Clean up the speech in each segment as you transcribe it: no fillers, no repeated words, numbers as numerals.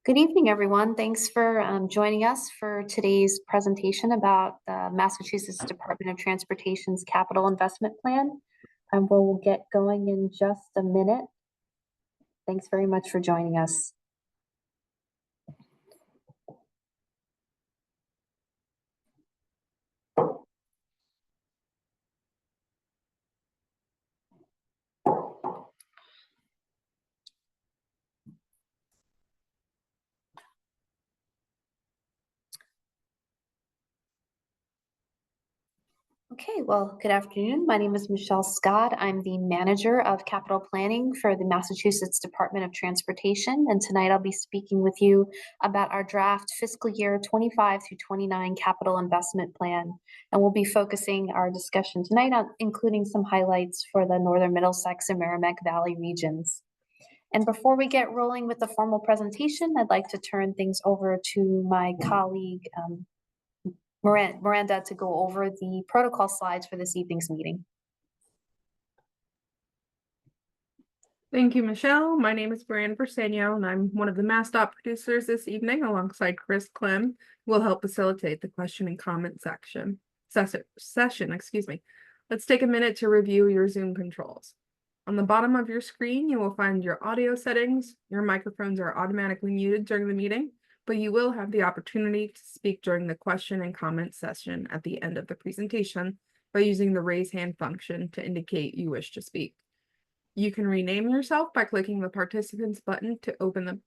Good evening, everyone. Thanks for joining us for today's presentation about the Massachusetts Department of Transportation's Capital Investment Plan. We'll get going in just a minute. Thanks very much for joining us. Okay, well, good afternoon. My name is Michelle Scott. I'm the manager of capital planning for the Massachusetts Department of Transportation. And tonight I'll be speaking with you about our draft fiscal year 25 through 29 capital investment plan. And we'll be focusing our discussion tonight on including some highlights for the Northern Middlesex and Merrimack Valley regions. And before we get rolling with the formal presentation, I'd like to turn things over to my colleague, Miranda, to go over the protocol slides for this evening's meeting. Thank you, Michelle. My name is Brianne Bersenio, and I'm one of the MassDOT producers this evening alongside Chris Clem, who will help facilitate the question and comment session. Let's take a minute to review your Zoom controls. On the bottom of your screen, you will find your audio settings. Your microphones are automatically muted during the meeting, but you will have the opportunity to speak during the question and comment session at the end of the presentation by using the raise hand function to indicate you wish to speak. You can rename yourself by clicking the participants button to open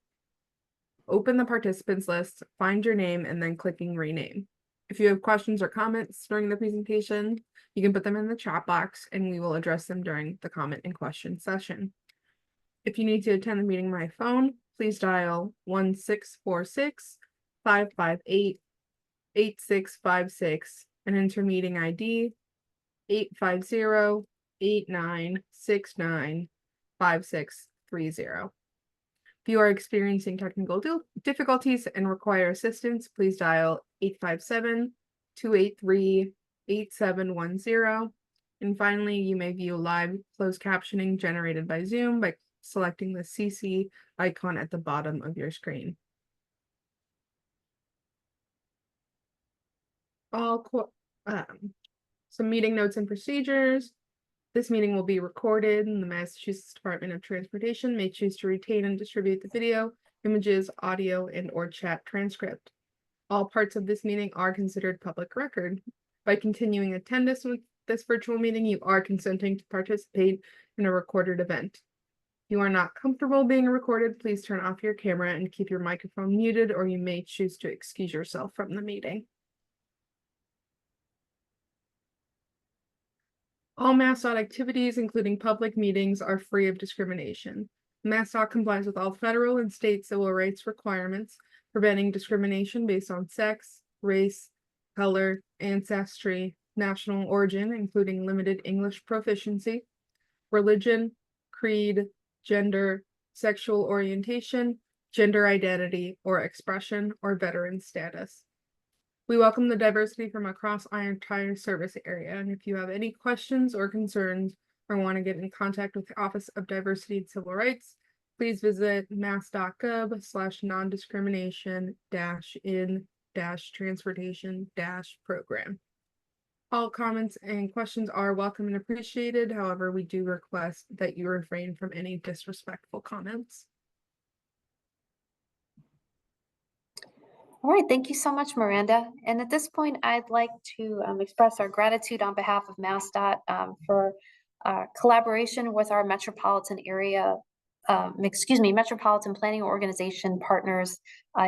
the participants list, find your name, and then clicking rename. If you have questions or comments during the presentation, you can put them in the chat box and we will address them during the comment and question session. If you need to attend the meeting by phone, please dial 1-646-558-8656 and enter meeting ID 850-8969-5630. If you are experiencing technical difficulties and require assistance, please dial 857-283-8710. And finally, you may view live closed captioning generated by Zoom by selecting the CC icon at the bottom of your screen. Some meeting notes and procedures. This meeting will be recorded, and the Massachusetts Department of Transportation may choose to retain and distribute the video, images, audio, and/or chat transcript. All parts of this meeting are considered public record. By continuing attendance with this virtual meeting, you are consenting to participate in a recorded event. If you are not comfortable being recorded, please turn off your camera and keep your microphone muted, or you may choose to excuse yourself from the meeting. All MassDOT activities, including public meetings, are free of discrimination. MassDOT complies with all federal and state civil rights requirements, preventing discrimination based on sex, race, color, ancestry, national origin, including limited English proficiency, religion, creed, gender, sexual orientation, gender identity or expression, or veteran status. We welcome the diversity from across our entire service area, and if you have any questions or concerns or want to get in contact with the Office of Diversity and Civil Rights, please visit mass.gov/non-discrimination-in-transportation-program. All comments and questions are welcome and appreciated. However, we do request that you refrain from any disrespectful comments. All right, thank you so much, Miranda. And at this point, I'd like to express our gratitude on behalf of MassDOT for collaboration with our metropolitan planning organization partners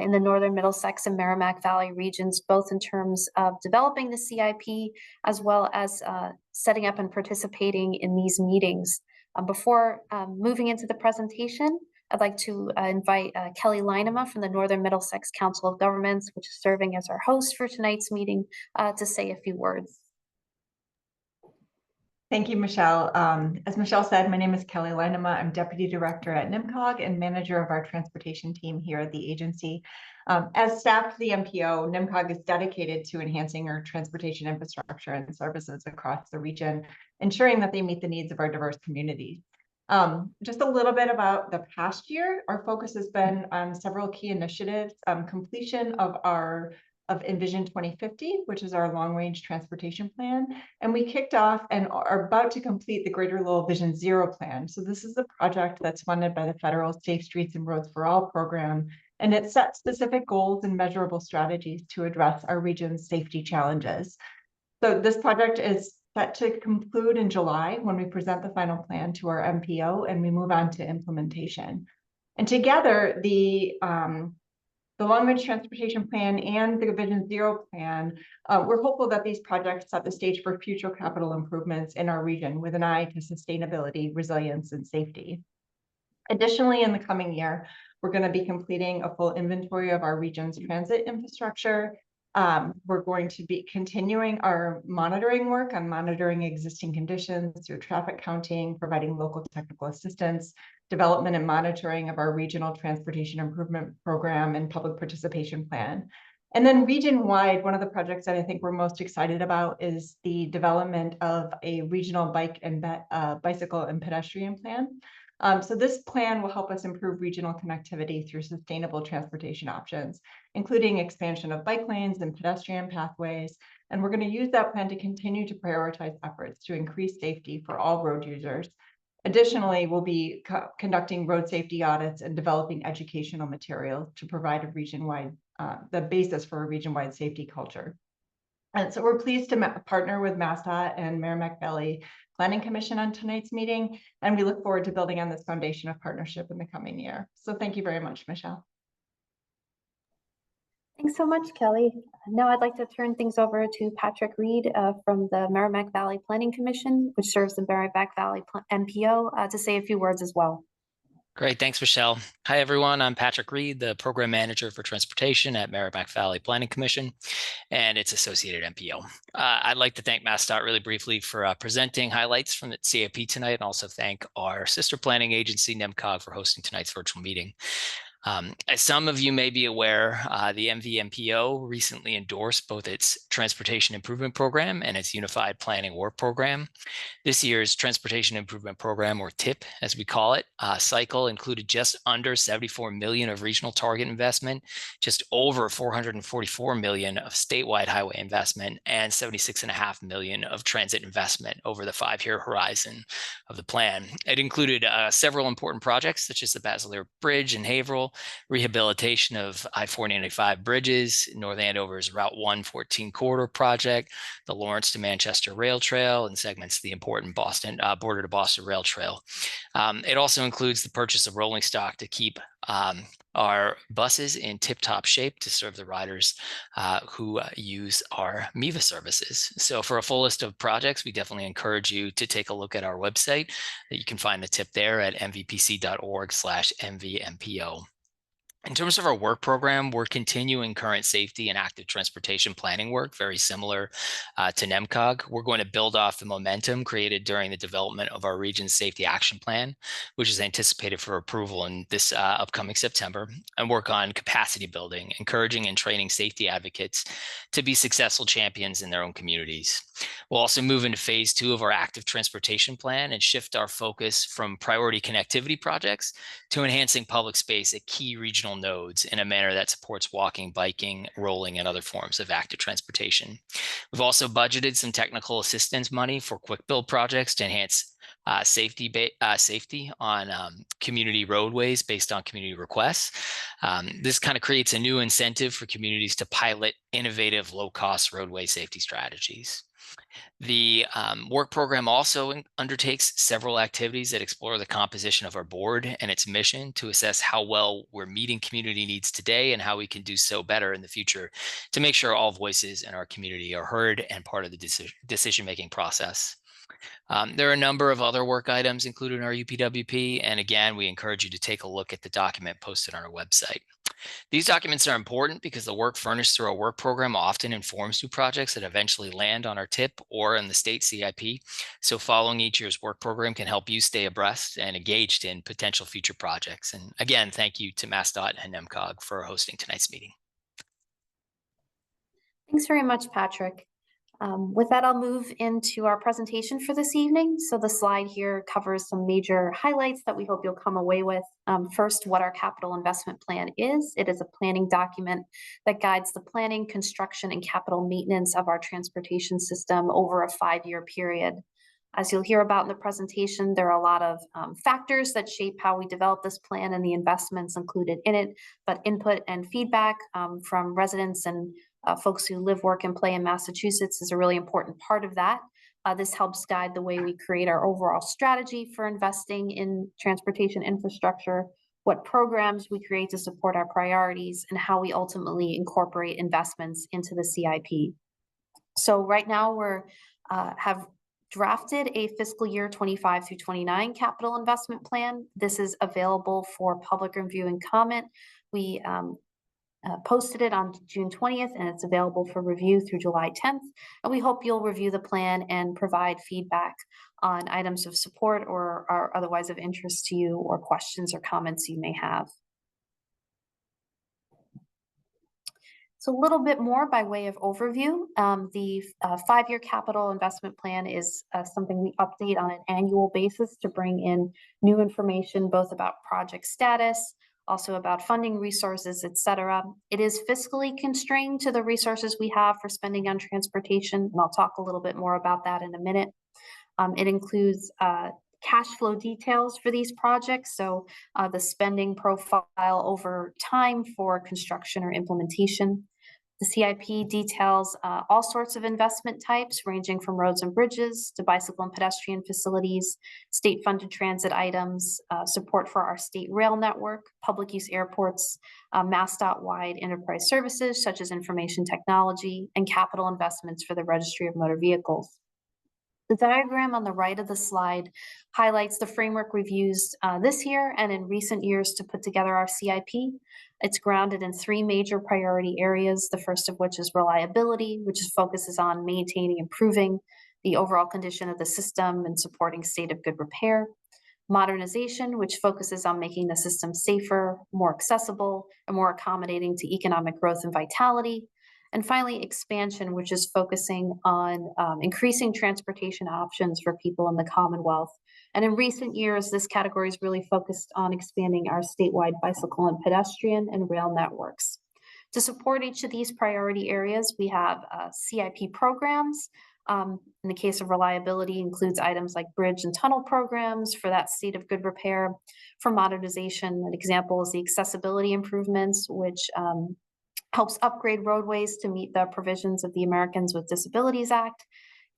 in the Northern Middlesex and Merrimack Valley regions, both in terms of developing the CIP as well as setting up and participating in these meetings. Before moving into the presentation, I'd like to invite Kelly Leinema from the Northern Middlesex Council of Governments, which is serving as our host for tonight's meeting, to say a few words. Thank you, Michelle. As Michelle said, my name is Kelly Leinema. I'm Deputy Director at NMCOG and manager of our transportation team here at the agency. As staff to the MPO, NMCOG is dedicated to enhancing our transportation infrastructure and services across the region, ensuring that they meet the needs of our diverse communities. Just a little bit about the past year. Our focus has been on several key initiatives, completion of Envision 2050, which is our long-range transportation plan. And we kicked off and are about to complete the Greater Lowell Vision Zero plan. So this is a project that's funded by the federal Safe Streets and Roads for All program. And it sets specific goals and measurable strategies to address our region's safety challenges. So this project is set to conclude in July when we present the final plan to our MPO and we move on to implementation. And together, the long-range transportation plan and the Vision Zero plan, we're hopeful that these projects set the stage for future capital improvements in our region with an eye to sustainability, resilience, and safety. Additionally, in the coming year, we're going to be completing a full inventory of our region's transit infrastructure. We're going to be continuing our monitoring work on monitoring existing conditions through traffic counting, providing local technical assistance, development and monitoring of our regional transportation improvement program and public participation plan. And then region-wide, one of the projects that I think we're most excited about is the development of a regional bicycle and pedestrian plan. So this plan will help us improve regional connectivity through sustainable transportation options, including expansion of bike lanes and pedestrian pathways. And we're going to use that plan to continue to prioritize efforts to increase safety for all road users. Additionally, we'll be conducting road safety audits and developing educational materials to provide a region-wide, the basis for a region-wide safety culture. And so we're pleased to partner with MassDOT and Merrimack Valley Planning Commission on tonight's meeting, and we look forward to building on this foundation of partnership in the coming year. So thank you very much, Michelle. Thanks so much, Kelly. Now I'd like to turn things over to Patrick Reed from the Merrimack Valley Planning Commission, which serves the Merrimack Valley MPO, to say a few words as well. Great. Thanks, Michelle. Hi, everyone. I'm Patrick Reed, the Program Manager for Transportation at Merrimack Valley Planning Commission and its associated MPO. I'd like to thank MassDOT really briefly for presenting highlights from the CIP tonight, and also thank our sister planning agency, NEMCOG, for hosting tonight's virtual meeting. As some of you may be aware, the MVMPO recently endorsed both its Transportation Improvement Program and its Unified Planning Work Program. This year's Transportation Improvement Program, or TIP, as we call it, cycle included just under 74 million of regional target investment, just over 444 million of statewide highway investment, and 76.5 million of transit investment over the 5-year horizon of the plan. It included several important projects, such as the Basileir Bridge in Haverhill, rehabilitation of I-495 bridges, North Andover's Route 114 corridor project, the Lawrence to Manchester Rail Trail, and segments of the important Boston border to Boston Rail Trail. It also includes the purchase of rolling stock to keep our buses in tip-top shape to serve the riders who use our MEVA services. So for a full list of projects, we definitely encourage you to take a look at our website. You can find the tip there at mvpc.org/mvmpo. In terms of our work program, we're continuing current safety and active transportation planning work, very similar to NEMCOG. We're going to build off the momentum created during the development of our region's safety action plan, which is anticipated for approval in this upcoming September, and work on capacity building, encouraging and training safety advocates to be successful champions in their own communities. We'll also move into phase 2 of our active transportation plan and shift our focus from priority connectivity projects to enhancing public space at key regional nodes in a manner that supports walking, biking, rolling, and other forms of active transportation. We've also budgeted some technical assistance money for quick build projects to enhance safety on community roadways based on community requests. This kind of creates a new incentive for communities to pilot innovative low-cost roadway safety strategies. The work program also undertakes several activities that explore the composition of our board and its mission to assess how well we're meeting community needs today and how we can do so better in the future to make sure all voices in our community are heard and part of the decision-making process. There are a number of other work items included in our UPWP, and again, we encourage you to take a look at the document posted on our website. These documents are important because the work furnished through our work program often informs new projects that eventually land on our TIP or in the state CIP. So following each year's work program can help you stay abreast and engaged in potential future projects. And again, thank you to MassDOT and NEMCOG for hosting tonight's meeting. Thanks very much, Patrick. With that, I'll move into our presentation for this evening. So the slide here covers some major highlights that we hope you'll come away with. First, what our capital investment plan is. It is a planning document that guides the planning, construction, and capital maintenance of our transportation system over a 5-year period. As you'll hear about in the presentation, there are a lot of factors that shape how we develop this plan and the investments included in it, but input and feedback from residents and folks who live, work, and play in Massachusetts is a really important part of that. This helps guide the way we create our overall strategy for investing in transportation infrastructure, what programs we create to support our priorities, and how we ultimately incorporate investments into the CIP. So right now we're have drafted a fiscal year 25 through 29 capital investment plan. This is available for public review and comment. We posted it on June 20th, and it's available for review through July 10th. And we hope you'll review the plan and provide feedback on items of support or are otherwise of interest to you, or questions or comments you may have. So a little bit more by way of overview. The 5-year capital investment plan is something we update on an annual basis to bring in new information, both about project status, also about funding resources, et cetera. It is fiscally constrained to the resources we have for spending on transportation, and I'll talk a little bit more about that in a minute. It includes cash flow details for these projects, so the spending profile over time for construction or implementation. The CIP details all sorts of investment types, ranging from roads and bridges to bicycle and pedestrian facilities, state-funded transit items, support for our state rail network, public use airports, MassDOT-wide enterprise services such as information technology, and capital investments for the Registry of Motor Vehicles. The diagram on the right of the slide highlights the framework we've used this year and in recent years to put together our CIP. It's grounded in 3 major priority areas, the first of which is reliability, which focuses on maintaining, improving the overall condition of the system and supporting state of good repair. Modernization, which focuses on making the system safer, more accessible, and more accommodating to economic growth and vitality. And finally, expansion, which is focusing on increasing transportation options for people in the Commonwealth. And in recent years, this category is really focused on expanding our statewide bicycle and pedestrian and rail networks. To support each of these priority areas, we have CIP programs. In the case of reliability, includes items like bridge and tunnel programs for that state of good repair. For modernization, an example is the accessibility improvements, which helps upgrade roadways to meet the provisions of the Americans with Disabilities Act.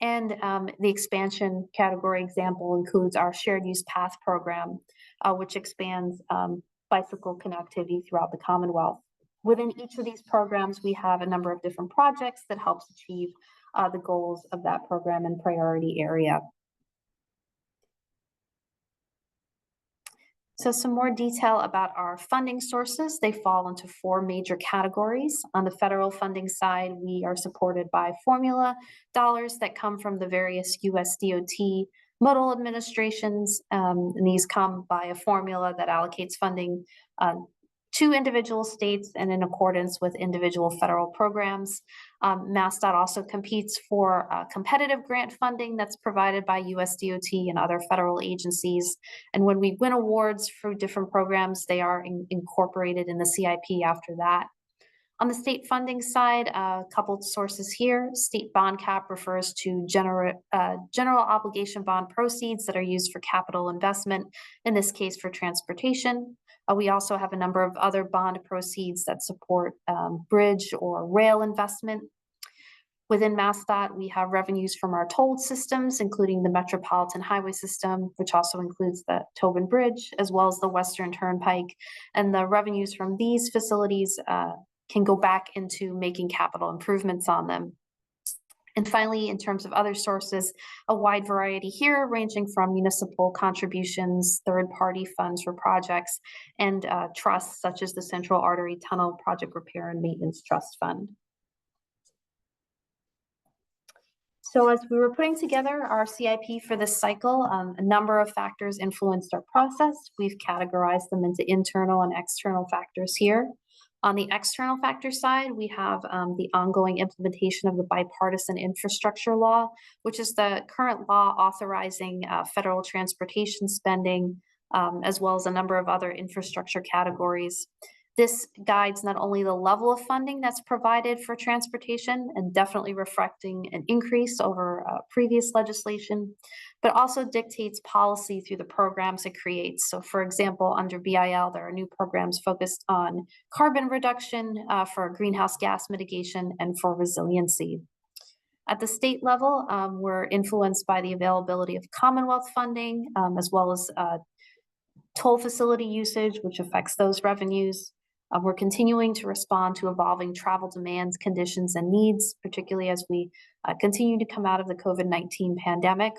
And the expansion category example includes our shared use path program, which expands bicycle connectivity throughout the Commonwealth. Within each of these programs, we have a number of different projects that helps achieve the goals of that program and priority area. So some more detail about our funding sources. They fall into 4 major categories. On the federal funding side, we are supported by formula dollars that come from the various USDOT modal administrations. And these come by a formula that allocates funding to individual states and in accordance with individual federal programs. MassDOT also competes for competitive grant funding that's provided by USDOT and other federal agencies. And when we win awards for different programs, they are incorporated in the CIP after that. On the state funding side, a couple of sources here. State bond cap refers to general obligation bond proceeds that are used for capital investment, in this case for transportation. We also have a number of other bond proceeds that support bridge or rail investment. Within MassDOT, we have revenues from our toll systems, including the Metropolitan Highway System, which also includes the Tobin Bridge, as well as the Western Turnpike. And the revenues from these facilities can go back into making capital improvements on them. And finally, in terms of other sources, a wide variety here, ranging from municipal contributions, third-party funds for projects, and trusts such as the Central Artery Tunnel Project Repair and Maintenance Trust Fund. So as we were putting together our CIP for this cycle, a number of factors influenced our process. We've categorized them into internal and external factors here. On the external factor side, we have the ongoing implementation of the bipartisan infrastructure law, which is the current law authorizing federal transportation spending, as well as a number of other infrastructure categories. This guides not only the level of funding that's provided for transportation and definitely reflecting an increase over previous legislation, but also dictates policy through the programs it creates. So for example, under BIL, there are new programs focused on carbon reduction, for greenhouse gas mitigation, and for resiliency. At the state level, we're influenced by the availability of Commonwealth funding, as well as toll facility usage, which affects those revenues. We're continuing to respond to evolving travel demands, conditions, and needs, particularly as we continue to come out of the COVID-19 pandemic.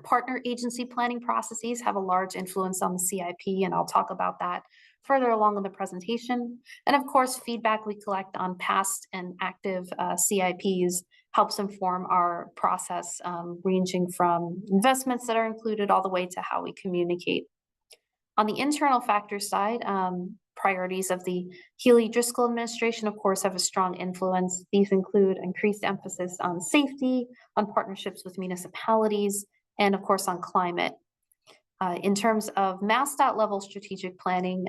Partner agency planning processes have a large influence on the CIP, and I'll talk about that further along in the presentation. And of course, feedback we collect on past and active CIPs helps inform our process, ranging from investments that are included all the way to how we communicate. On the internal factors side, priorities of the Healy-Driscoll administration, of course, have a strong influence. These include increased emphasis on safety, on partnerships with municipalities, and of course on climate. In terms of MassDOT level strategic planning,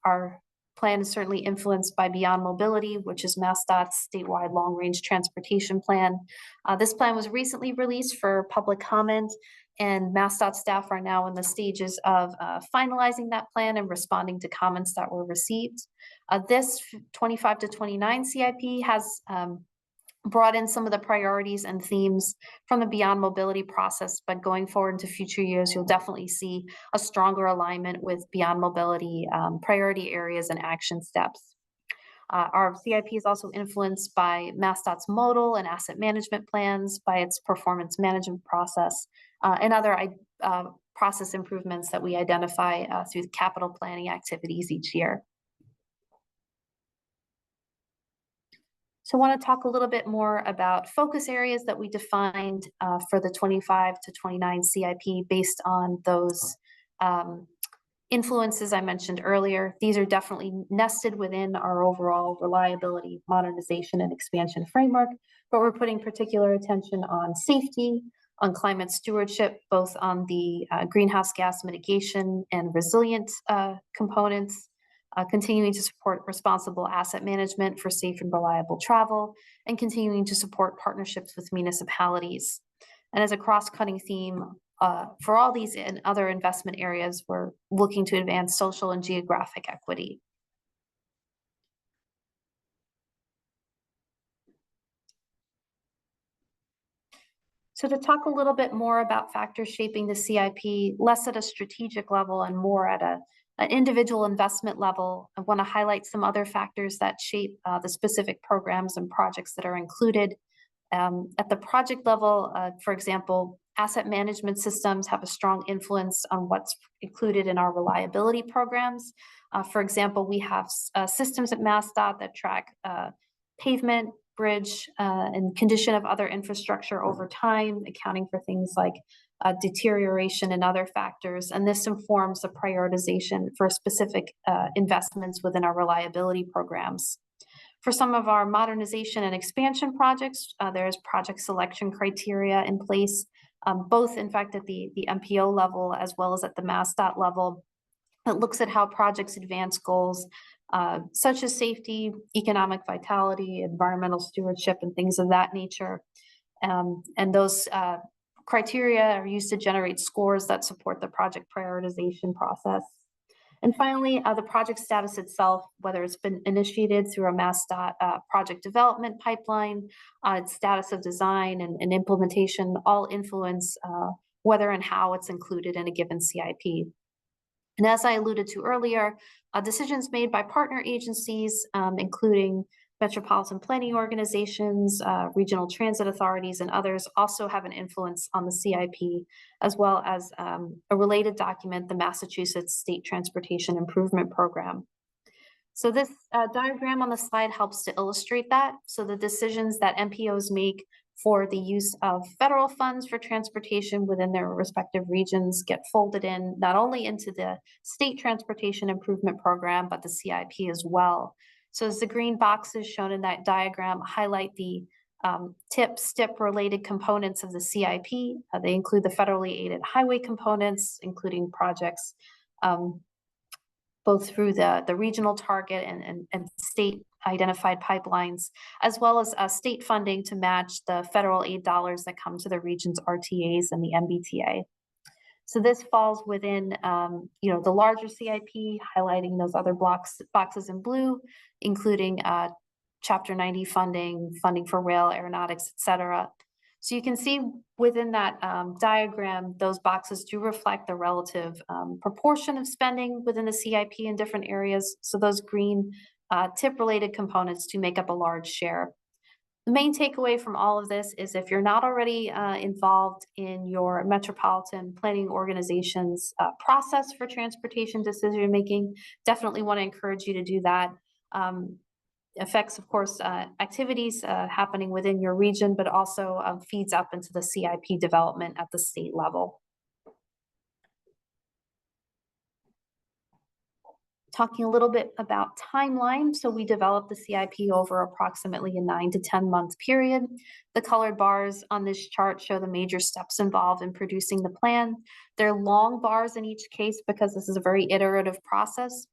our plan is certainly influenced by Beyond Mobility, which is MassDOT's statewide long-range transportation plan. This plan was recently released for public comment, and MassDOT staff are now in the stages of finalizing that plan and responding to comments that were received. This 25 to 29 CIP has brought in some of the priorities and themes from the Beyond Mobility process, but going forward into future years, you'll definitely see a stronger alignment with Beyond Mobility priority areas and action steps. Our CIP is also influenced by MassDOT's modal and asset management plans, by its performance management process, and other process improvements that we identify through the capital planning activities each year. So I want to talk a little bit more about focus areas that we defined for the 25 to 29 CIP based on those influences I mentioned earlier. These are definitely nested within our overall reliability, modernization, and expansion framework, but we're putting particular attention on safety, on climate stewardship, both on the greenhouse gas mitigation and resilient components, continuing to support responsible asset management for safe and reliable travel, and continuing to support partnerships with municipalities. And as a cross-cutting theme, for all these and other investment areas, we're looking to advance social and geographic equity. So to talk a little bit more about factors shaping the CIP, less at a strategic level and more at an individual investment level, I want to highlight some other factors that shape the specific programs and projects that are included. At the project level, for example, asset management systems have a strong influence on what's included in our reliability programs. For example, we have systems at MassDOT that track pavement, bridge, and condition of other infrastructure over time, accounting for things like deterioration and other factors. And this informs the prioritization for specific investments within our reliability programs. For some of our modernization and expansion projects, there's project selection criteria in place, both in fact at the MPO level as well as at the MassDOT level. It looks at how projects advance goals such as safety, economic vitality, environmental stewardship, and things of that nature. And those criteria are used to generate scores that support the project prioritization process. And finally, the project status itself, whether it's been initiated through a MassDOT project development pipeline, its status of design and implementation, all influence whether and how it's included in a given CIP. And as I alluded to earlier, decisions made by partner agencies, including metropolitan planning organizations, regional transit authorities, and others also have an influence on the CIP, as well as a related document, the Massachusetts State Transportation Improvement Program. So this diagram on the slide helps to illustrate that. So the decisions that MPOs make for the use of federal funds for transportation within their respective regions get folded in not only into the State Transportation Improvement Program, but the CIP as well. So as the green boxes shown in that diagram highlight the STIP related components of the CIP. They include the federally aided highway components, including projects both through the regional target and state identified pipelines, as well as state funding to match the federal aid dollars that come to the region's RTAs and the MBTA. So this falls within, the larger CIP, highlighting those other boxes in blue, including Chapter 90 funding for rail, aeronautics, et cetera. So you can see within that diagram, those boxes do reflect the relative proportion of spending within the CIP in different areas. So those green TIP-related components do make up a large share. The main takeaway from all of this is if you're not already involved in your metropolitan planning organization's process for transportation decision-making, definitely want to encourage you to do that. Affects, of course, activities happening within your region, but also feeds up into the CIP development at the state level. Talking a little bit about timeline. So we developed the CIP over approximately a 9 to 10 month period. The colored bars on this chart show the major steps involved in producing the plan. They're long bars in each case because this is a very iterative process.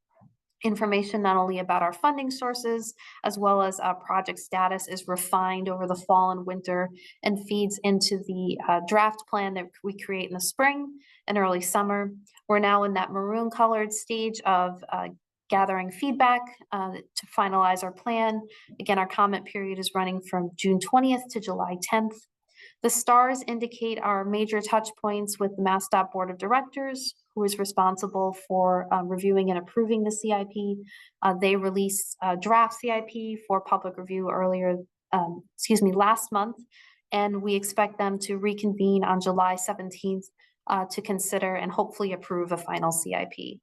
Information not only about our funding sources, as well as project status is refined over the fall and winter and feeds into the draft plan that we create in the spring and early summer. We're now in that maroon colored stage of gathering feedback to finalize our plan. Again, our comment period is running from June 20th to July 10th. The stars indicate our major touch points with the MassDOT Board of Directors, who is responsible for reviewing and approving the CIP. They released a draft CIP for public review last month, and we expect them to reconvene on July 17th to consider and hopefully approve a final CIP.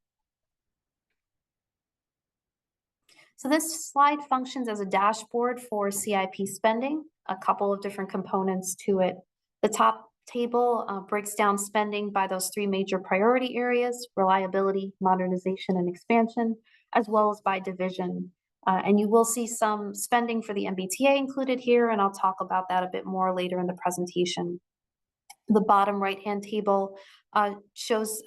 So this slide functions as a dashboard for CIP spending, a couple of different components to it. The top table breaks down spending by those three major priority areas: reliability, modernization, and expansion, as well as by division. And you will see some spending for the MBTA included here, and I'll talk about that a bit more later in the presentation. The bottom right-hand table shows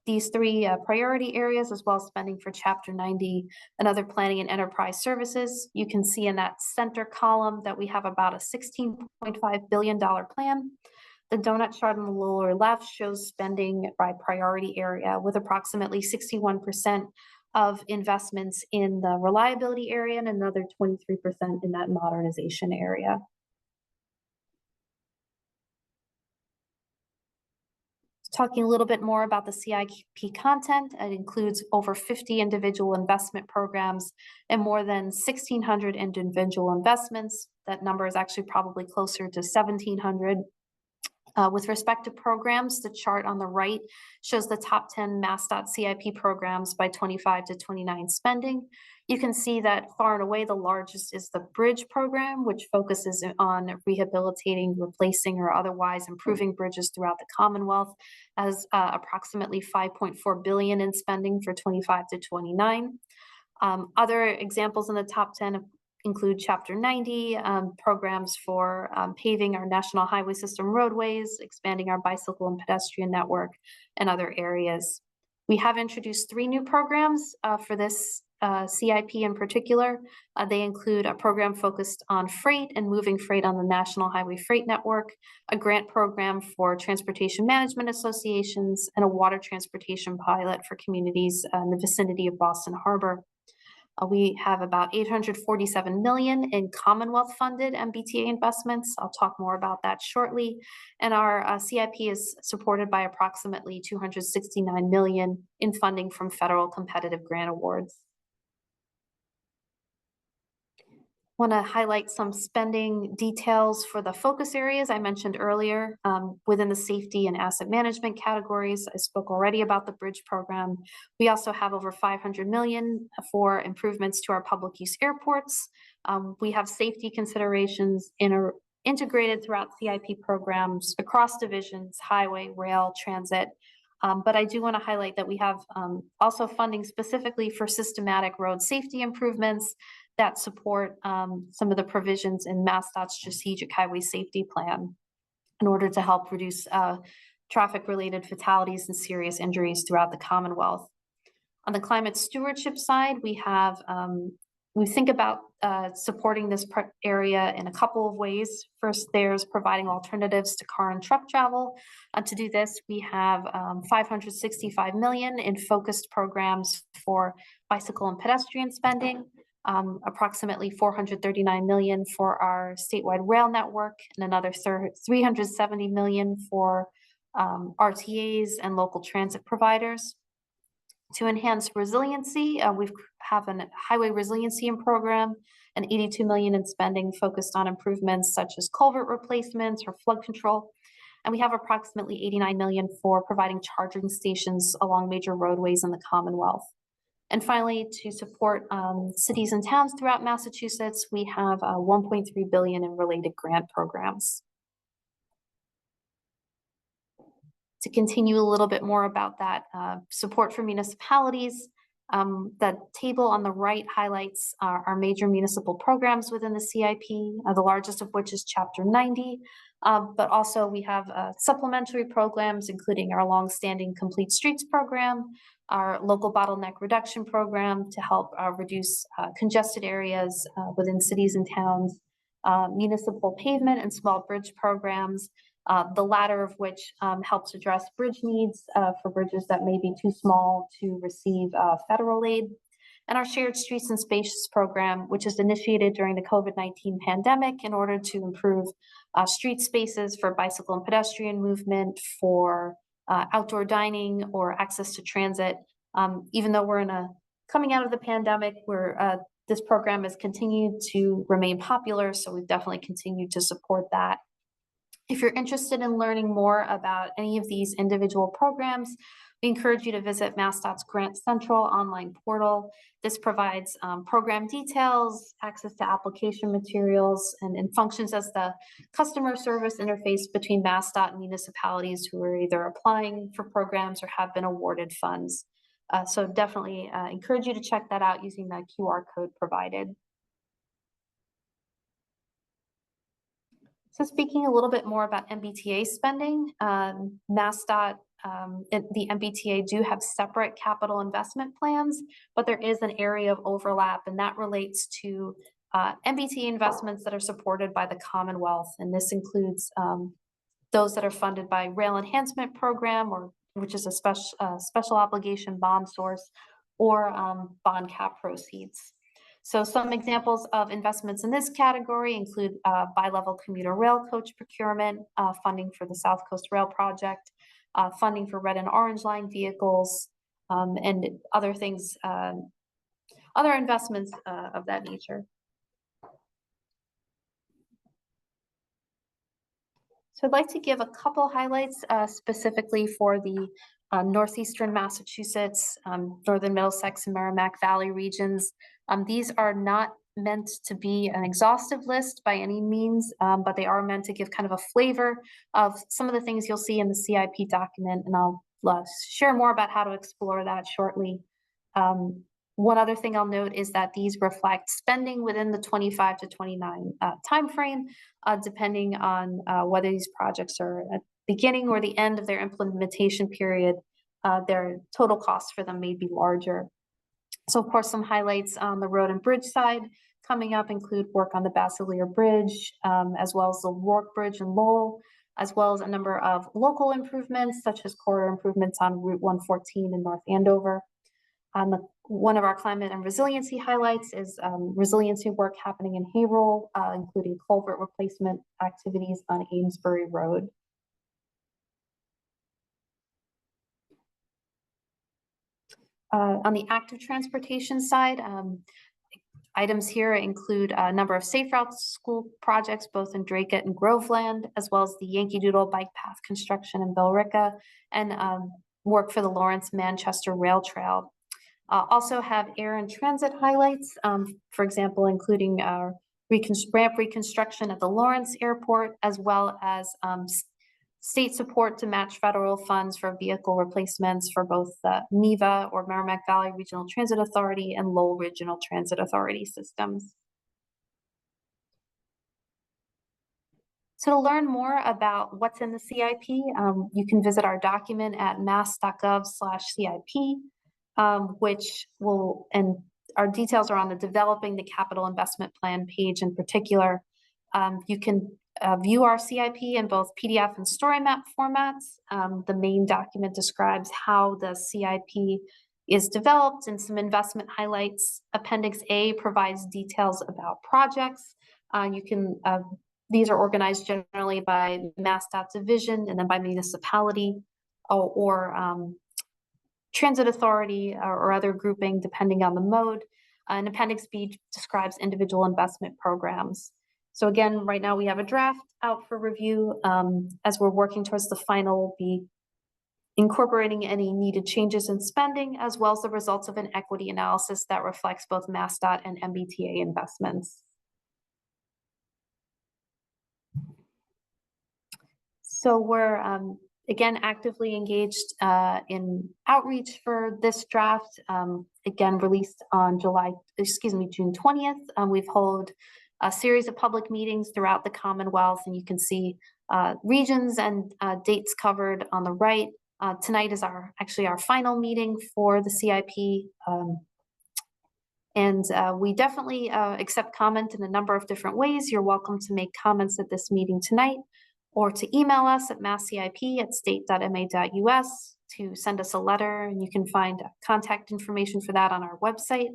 these three priority areas, as well as spending for Chapter 90 and other planning and enterprise services. You can see in that center column that we have about a $16.5 billion plan. The donut chart on the lower left shows spending by priority area, with approximately 61% of investments in the reliability area and another 23% in that modernization area. Talking a little bit more about the CIP content, it includes over 50 individual investment programs and more than 1,600 individual investments. That number is actually probably closer to 1,700. With respect to programs, the chart on the right shows the top 10 MassDOT CIP programs by 25 to 29 spending. You can see that far and away the largest is the Bridge program, which focuses on rehabilitating, replacing, or otherwise improving bridges throughout the Commonwealth, as approximately $5.4 billion in spending for 25 to 29. Other examples in the top 10 include Chapter 90 programs for paving our national highway system roadways, expanding our bicycle and pedestrian network, and other areas. We have introduced 3 new programs for this CIP in particular. They include a program focused on freight and moving freight on the National Highway Freight Network, a grant program for transportation management associations, and a water transportation pilot for communities in the vicinity of Boston Harbor. We have about $847 million in Commonwealth funded MBTA investments. I'll talk more about that shortly. And our CIP is supported by approximately $269 million in funding from federal competitive grant awards. Want to highlight some spending details for the focus areas I mentioned earlier. Within the safety and asset management categories, I spoke already about the Bridge program. We also have over $500 million for improvements to our public use airports. We have safety considerations integrated throughout CIP programs across divisions: highway, rail, transit, But I do want to highlight that we have also funding specifically for systematic road safety improvements that support some of the provisions in MassDOT's strategic highway safety plan in order to help reduce traffic-related fatalities and serious injuries throughout the Commonwealth. On the climate stewardship side, we think about supporting this area in a couple of ways. First, there's providing alternatives to car and truck travel. To do this, we have $565 million in focused programs for bicycle and pedestrian spending, approximately $439 million for our statewide rail network, and another $370 million for RTAs and local transit providers. To enhance resiliency, we have a highway resiliency program and $82 million in spending focused on improvements such as culvert replacements or flood control. And we have approximately $89 million for providing charging stations along major roadways in the Commonwealth. And finally, to support cities and towns throughout Massachusetts, we have $1.3 billion in related grant programs. To continue a little bit more about that support for municipalities, the table on the right highlights our major municipal programs within the CIP, the largest of which is Chapter 90. But also we have supplementary programs, including our longstanding Complete Streets program, our local bottleneck reduction program to help reduce congested areas within cities and towns, municipal pavement and small bridge programs, the latter of which helps address bridge needs for bridges that may be too small to receive federal aid. And our Shared Streets and Spaces program, which is initiated during the COVID-19 pandemic in order to improve street spaces for bicycle and pedestrian movement, for outdoor dining or access to transit. Even though we're coming out of the pandemic, this program has continued to remain popular, so we've definitely continued to support that. If you're interested in learning more about any of these individual programs, we encourage you to visit MassDOT's Grant Central online portal. This provides program details, access to application materials, and functions as the customer service interface between MassDOT and municipalities who are either applying for programs or have been awarded funds. So definitely encourage you to check that out using the QR code provided. So speaking a little bit more about MBTA spending, MassDOT, the MBTA do have separate capital investment plans, but there is an area of overlap, and that relates to MBTA investments that are supported by the Commonwealth. And this includes those that are funded by Rail Enhancement Program, which is a special obligation bond source, or bond cap proceeds. So some examples of investments in this category include bi-level commuter rail coach procurement, funding for the South Coast Rail Project, funding for red and orange line vehicles, and other things, other investments of that nature. So I'd like to give a couple highlights specifically for the northeastern Massachusetts, northern Middlesex and Merrimack Valley regions. These are not meant to be an exhaustive list by any means, but they are meant to give kind of a flavor of some of the things you'll see in the CIP document, and I'll share more about how to explore that shortly. One other thing I'll note is that these reflect spending within the 25 to 29 timeframe, depending on whether these projects are at the beginning or the end of their implementation period. Their total costs for them may be larger. So of course, some highlights on the road and bridge side coming up include work on the Basilier Bridge, as well as the Warwick Bridge in Lowell, as well as a number of local improvements, such as corridor improvements on Route 114 in North Andover. One of our climate and resiliency highlights is resiliency work happening in Haverhill, including culvert replacement activities on Amesbury Road. On the active transportation side, items here include a number of safe routes school projects, both in Dracut and Groveland, as well as the Yankee Doodle bike path construction in Billerica, and work for the Lawrence Manchester Rail Trail. Also have air and transit highlights, for example, including ramp reconstruction at the Lawrence Airport, as well as state support to match federal funds for vehicle replacements for both the MEVA or Merrimack Valley Regional Transit Authority and Lowell Regional Transit Authority systems. So to learn more about what's in the CIP, you can visit our document at mass.gov/CIP, which will, and our details are on the Developing the Capital Investment Plan page in particular. You can view our CIP in both PDF and story map formats. The main document describes how the CIP is developed and some investment highlights. Appendix A provides details about projects. These are organized generally by MassDOT division and then by municipality or transit authority or other grouping depending on the mode. And Appendix B describes individual investment programs. So again, right now we have a draft out for review. As we're working towards the final, we'll be incorporating any needed changes in spending, as well as the results of an equity analysis that reflects both MassDOT and MBTA investments. So we're again actively engaged in outreach for this draft. Again, released on June 20th. We've held a series of public meetings throughout the Commonwealth, and you can see regions and dates covered on the right. Tonight is actually our final meeting for the CIP. We definitely accept comment in a number of different ways. You're welcome to make comments at this meeting tonight, or to email us at masscip@state.ma.us to send us a letter, and you can find contact information for that on our website.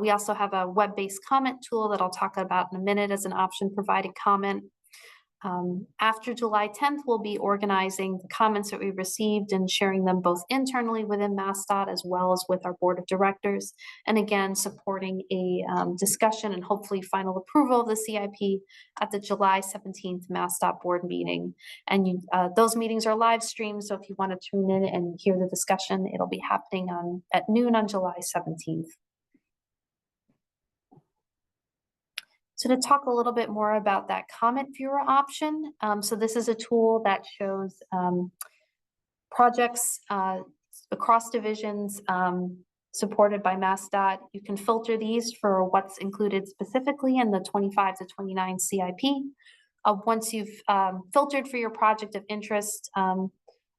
We also have a web-based comment tool that I'll talk about in a minute as an option provided comment. After July 10th, we'll be organizing the comments that we received and sharing them both internally within MassDOT as well as with our board of directors. And again, supporting a discussion and hopefully final approval of the CIP at the July 17th MassDOT board meeting. And those meetings are live streamed, so if you want to tune in and hear the discussion, it'll be happening at noon on July 17th. So to talk a little bit more about that comment viewer option, so this is a tool that shows projects across divisions supported by MassDOT. You can filter these for what's included specifically in the 25 to 29 CIP. Once you've filtered for your project of interest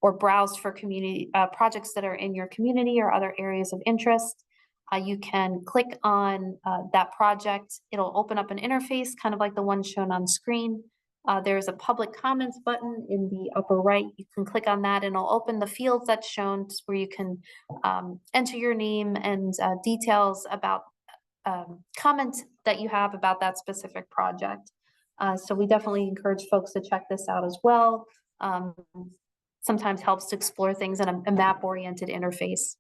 or browsed for community projects that are in your community or other areas of interest, you can click on that project. It'll open up an interface, kind of like the one shown on screen. There's a public comments button in the upper right. You can click on that and it'll open the fields that's shown where you can enter your name and details about comments that you have about that specific project. So we definitely encourage folks to check this out as well. Sometimes helps to explore things in a map-oriented interface.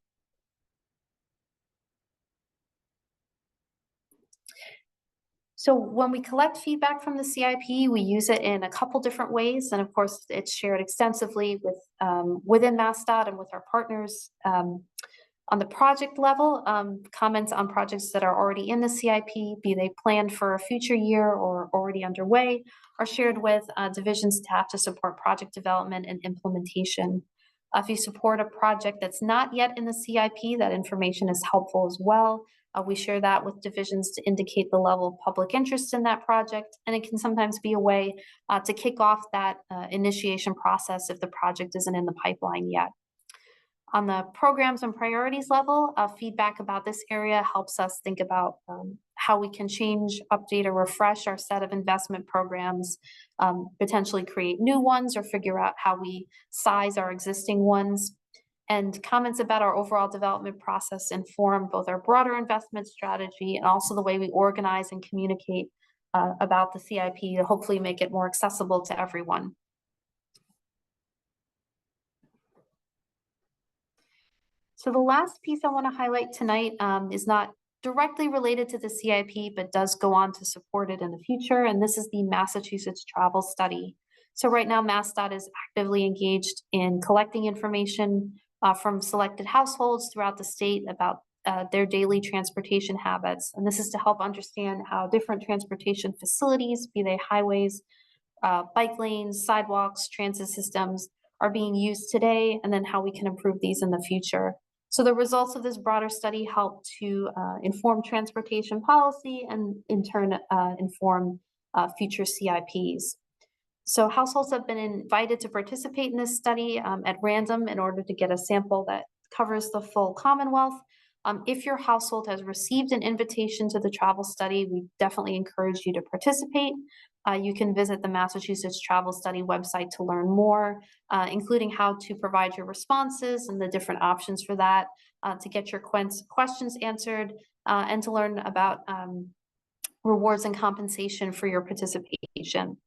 So when we collect feedback from the CIP, we use it in a couple different ways. And of course, it's shared extensively with within MassDOT and with our partners. On the project level, comments on projects that are already in the CIP, be they planned for a future year or already underway, are shared with division staff to support project development and implementation. If you support a project that's not yet in the CIP, that information is helpful as well. We share that with divisions to indicate the level of public interest in that project, and it can sometimes be a way to kick off that initiation process if the project isn't in the pipeline yet. On the programs and priorities level, feedback about this area helps us think about how we can change, update, or refresh our set of investment programs, potentially create new ones or figure out how we size our existing ones. And comments about our overall development process inform both our broader investment strategy and also the way we organize and communicate about the CIP to hopefully make it more accessible to everyone. So the last piece I want to highlight tonight is not directly related to the CIP, but does go on to support it in the future. And this is the Massachusetts Travel Study. So right now, MassDOT is actively engaged in collecting information from selected households throughout the state about their daily transportation habits. And this is to help understand how different transportation facilities, be they highways, bike lanes, sidewalks, transit systems are being used today, and then how we can improve these in the future. So the results of this broader study help to inform transportation policy and in turn inform future CIPs. So households have been invited to participate in this study at random in order to get a sample that covers the full Commonwealth. If your household has received an invitation to the travel study, we definitely encourage you to participate. You can visit the Massachusetts Travel Study website to learn more, including how to provide your responses and the different options for that, to get your questions answered, and to learn about rewards and compensation for your participation.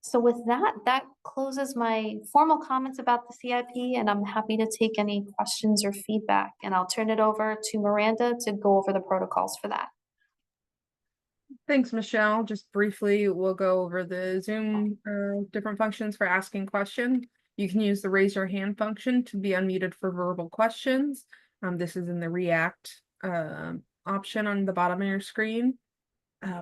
So with that, that closes my formal comments about the CIP, and I'm happy to take any questions or feedback. And I'll turn it over to Miranda to go over the protocols for that. Thanks, Michelle. Just briefly, we'll go over the Zoom different functions for asking questions. You can use the raise your hand function to be unmuted for verbal questions. This is in the React option on the bottom of your screen.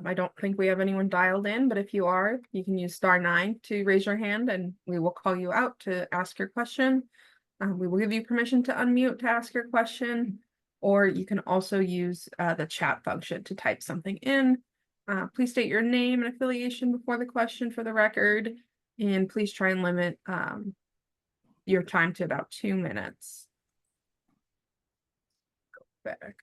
I don't think we have anyone dialed in, but if you are, you can use *9 to raise your hand and we will call you out to ask your question. We will give you permission to unmute to ask your question, or you can also use the chat function to type something in. Please state your name and affiliation before the question for the record, and please try and limit your time to about 2 minutes. Go back.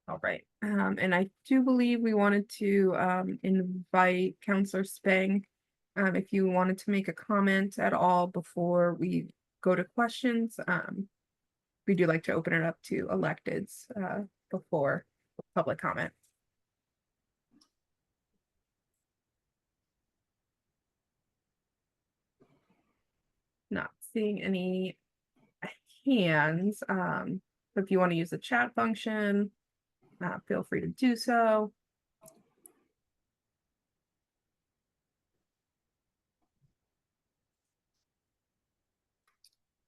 All right, and I do believe we wanted to invite Counselor Spang if you wanted to make a comment at all before we go to questions. We do like to open it up to electeds before public comment. Not seeing any hands. If you want to use the chat function, feel free to do so.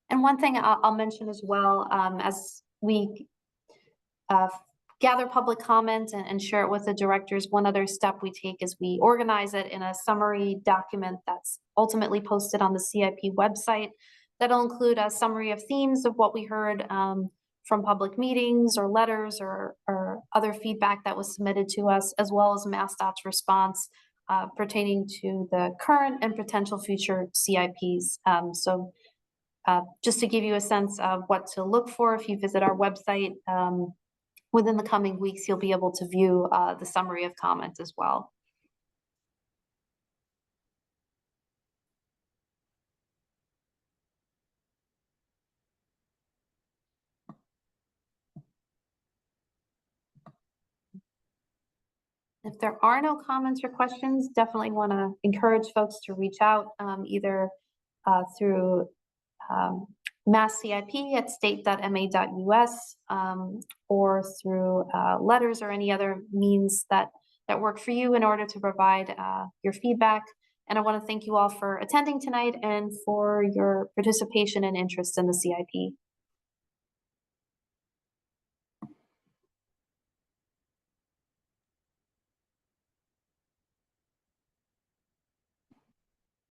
And one thing I'll mention as well, as we gather public comment and share it with the directors, one other step we take is we organize it in a summary document that's ultimately posted on the CIP website. That'll include a summary of themes of what we heard from public meetings or letters or other feedback that was submitted to us, as well as MassDOT's response pertaining to the current and potential future CIPs. Just to give you a sense of what to look for, if you visit our website, within the coming weeks, you'll be able to view the summary of comments as well. If there are no comments or questions, definitely want to encourage folks to reach out either through masscip@state.ma.us or through letters or any other means that work for you in order to provide your feedback. And I want to thank you all for attending tonight and for your participation and interest in the CIP.